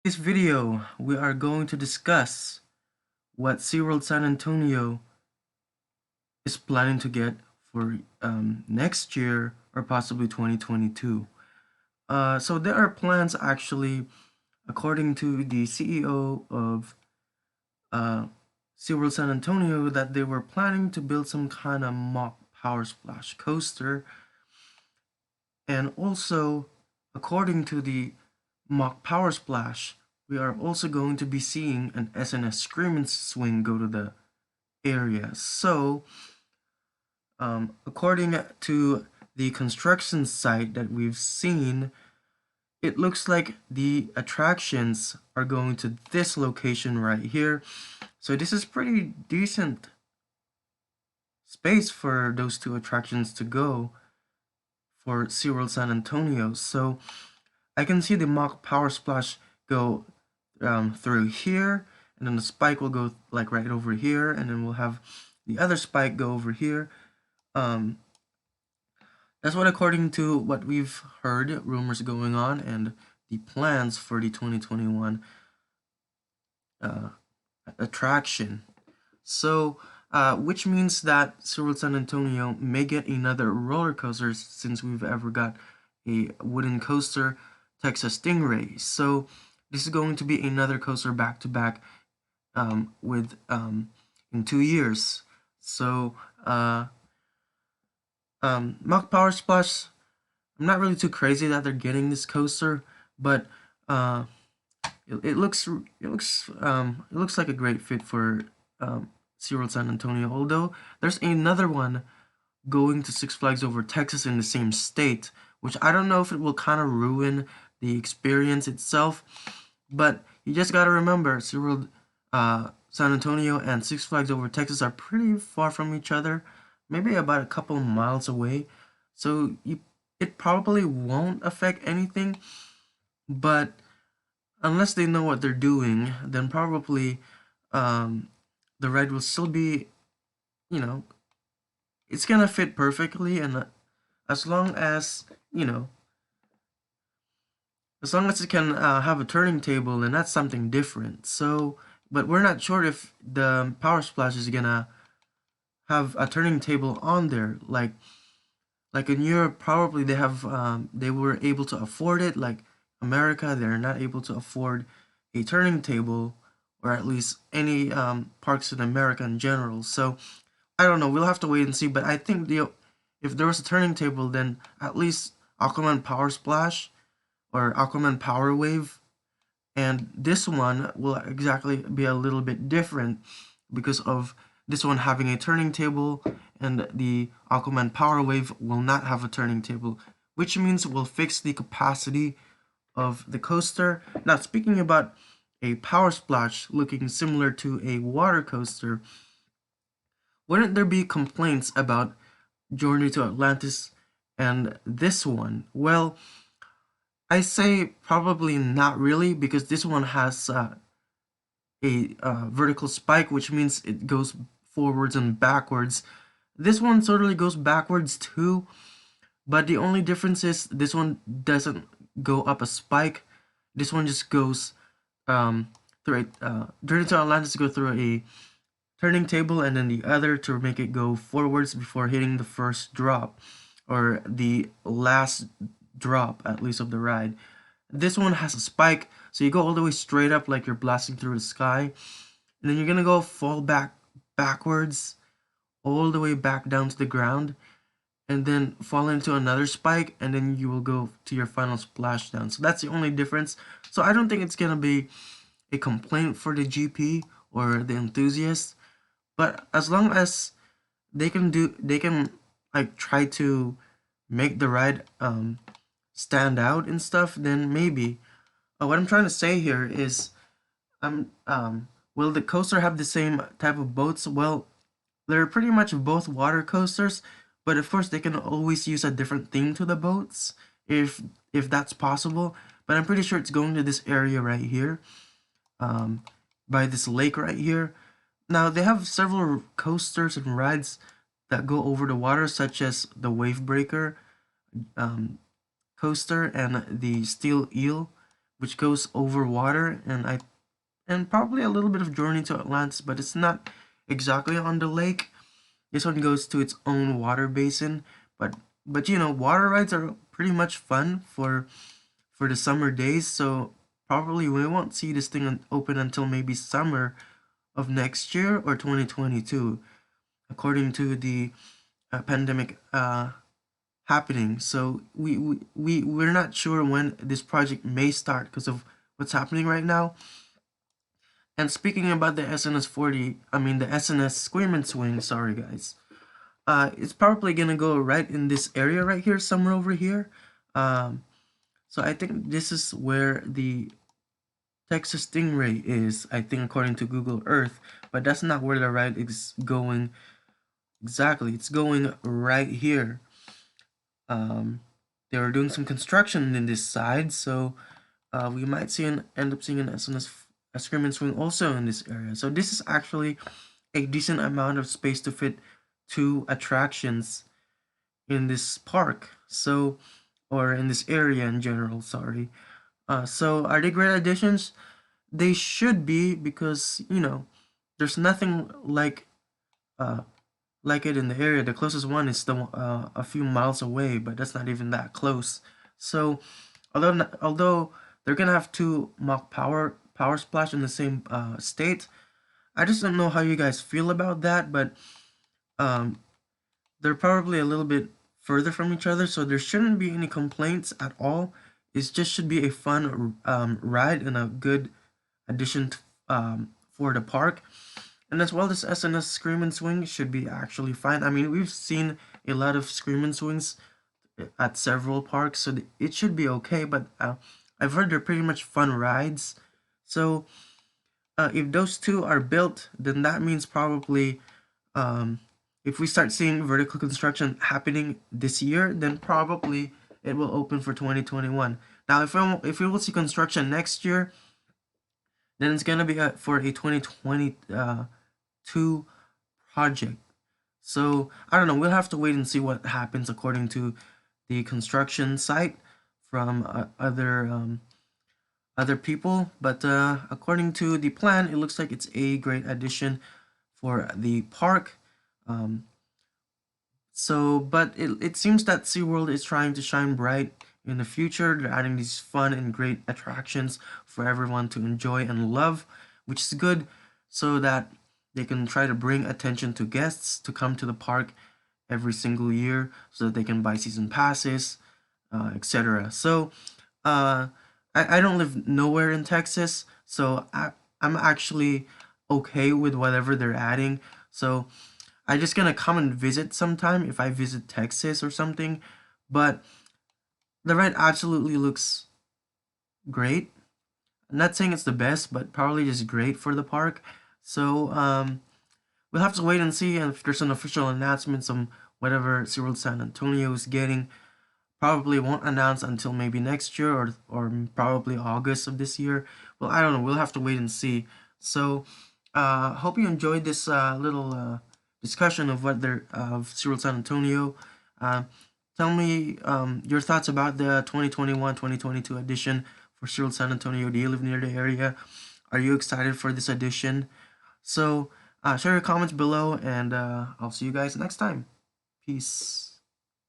This video, we are going to discuss what SeaWorld San Antonio is planning to get for next year or possibly 2022. So there are plans actually, according to the CEO of uh, SeaWorld San Antonio, that they were planning to build some kind of Mack Power Splash coaster. And also, according to the Mack Power Splash, we are also going to be seeing an SNS Screamin swing go to the area. So, according to the construction site that we've seen, it looks like the attractions are going to this location right here. So this is pretty decent space for those two attractions to go for SeaWorld San Antonio. So I can see the Mack Power Splash go through here, and then the spike will go like right over here, and then we'll have the other spike go over here. That's what according to what we've heard, rumors going on, and the plans for the 2021 attraction. So, which means that SeaWorld San Antonio may get another roller coaster since we've ever got a wooden coaster, Texas Stingray. So, this is going to be another coaster back to back with in 2 years. So, Mack Power Splash, I'm not really too crazy that they're getting this coaster, but it looks like a great fit for SeaWorld San Antonio. Although there's another one going to Six Flags Over Texas in the same state, which I don't know if it will kind of ruin the experience itself. But you just gotta remember, SeaWorld San Antonio and Six Flags Over Texas are pretty far from each other, maybe about a couple miles away. So it probably won't affect anything, but unless they know what they're doing, then probably the ride will still be, you know, it's gonna fit perfectly, and as long as you know, as long as it can have a turning table, then that's something different. So, but we're not sure if the Power Splash is gonna have a turning table on there, like in Europe. Probably they were able to afford it. Like America, they're not able to afford a turning table, or at least any parks in America in general. So I don't know. We'll have to wait and see. But I think if there was a turning table, then at least Aquaman Power Splash or Aquaman Power Wave, and this one will exactly be a little bit different because of this one having a turning table, and the Aquaman Power Wave will not have a turning table, which means we'll fix the capacity of the coaster. Now, speaking about a Power Splash looking similar to a water coaster, wouldn't there be complaints about Journey to Atlantis and this one? Well, I say probably not really, because this one has a vertical spike, which means it goes forwards and backwards. This one totally goes backwards too, but the only difference is this one doesn't go up a spike. This one just goes through Journey to Atlantis go through a turning table, and then the other to make it go forwards before hitting the first drop, or the last drop at least of the ride. This one has a spike, so you go all the way straight up like you're blasting through the sky, and then you're gonna go fall backwards all the way back down to the ground, and then fall into another spike, and then you will go to your final splashdown. So that's the only difference. So I don't think it's gonna be a complaint for the GP or the enthusiasts, but as long as they can like try to make the ride stand out and stuff, then maybe. What I'm trying to say here is, will the coaster have the same type of boats? Well, they're pretty much both water coasters, but of course they can always use a different theme to the boats if that's possible. But I'm pretty sure it's going to this area right here, by this lake right here. Now they have several coasters and rides that go over the water, such as the Wave Breaker coaster and the Steel Eel. which goes over water, and probably a little bit of journey to Atlantis, but it's not exactly on the lake. This one goes to its own water basin, but water rides are pretty much fun for the summer days, so probably we won't see this thing open until maybe summer of next year or 2022, according to the pandemic happening. So we're not sure when this project may start because of what's happening right now. And speaking about the SNS 40, I mean the SNS Screamin swing, sorry guys. It's probably gonna go right in this area right here, somewhere over here. Um, so I think this is where the Texas Stingray is, I think according to Google Earth, but that's not where the ride is going exactly. It's going right here. Um, they were doing some construction in this side, so we might end up seeing an SNS a Screamin swing also in this area. So this is actually a decent amount of space to fit two attractions in this park. So, or in this area in general, sorry. So are they great additions? They should be, because there's nothing uh like it in the area. The closest one is still a few miles away, but that's not even that close. So although they're gonna have two Mack Power Splash in the same state, I just don't know how you guys feel about that. But um, they're probably a little bit further from each other, so there shouldn't be any complaints at all. It just should be a fun ride and a good addition for the park. And as well, this SNS Screamin swing should be actually fine. I mean, we've seen a lot of Screamin swings at several parks, so it should be okay. But I've heard they're pretty much fun rides. So if those two are built, then that means probably if we start seeing vertical construction happening this year, then probably it will open for 2021. Now, if we will see construction next year, then it's gonna be for a 2022 project. So I don't know. We'll have to wait and see what happens according to the construction site from other people. But according to the plan, it looks like it's a great addition for the park. Um, but it seems that SeaWorld is trying to shine bright in the future. They're adding these fun and great attractions for everyone to enjoy and love, which is good, so that they can try to bring attention to guests to come to the park every single year so that they can buy season passes, etc. So I don't live nowhere in Texas, so I'm actually okay with whatever they're adding. So I'm just gonna come and visit sometime if I visit Texas or something. But the ride absolutely looks great. I'm not saying it's the best, but probably just great for the park. So we'll have to wait and see if there's an official announcement on whatever SeaWorld San Antonio is getting. Probably won't announce until maybe next year, or probably August of this year. Well, I don't know. We'll have to wait and see. So hope you enjoyed this little discussion of what they're of SeaWorld San Antonio. Uh, Tell me your thoughts about the 2021-2022 edition for SeaWorld San Antonio. Do you live near the area? Are you excited for this edition? So share your comments below, and I'll see you guys next time. Peace.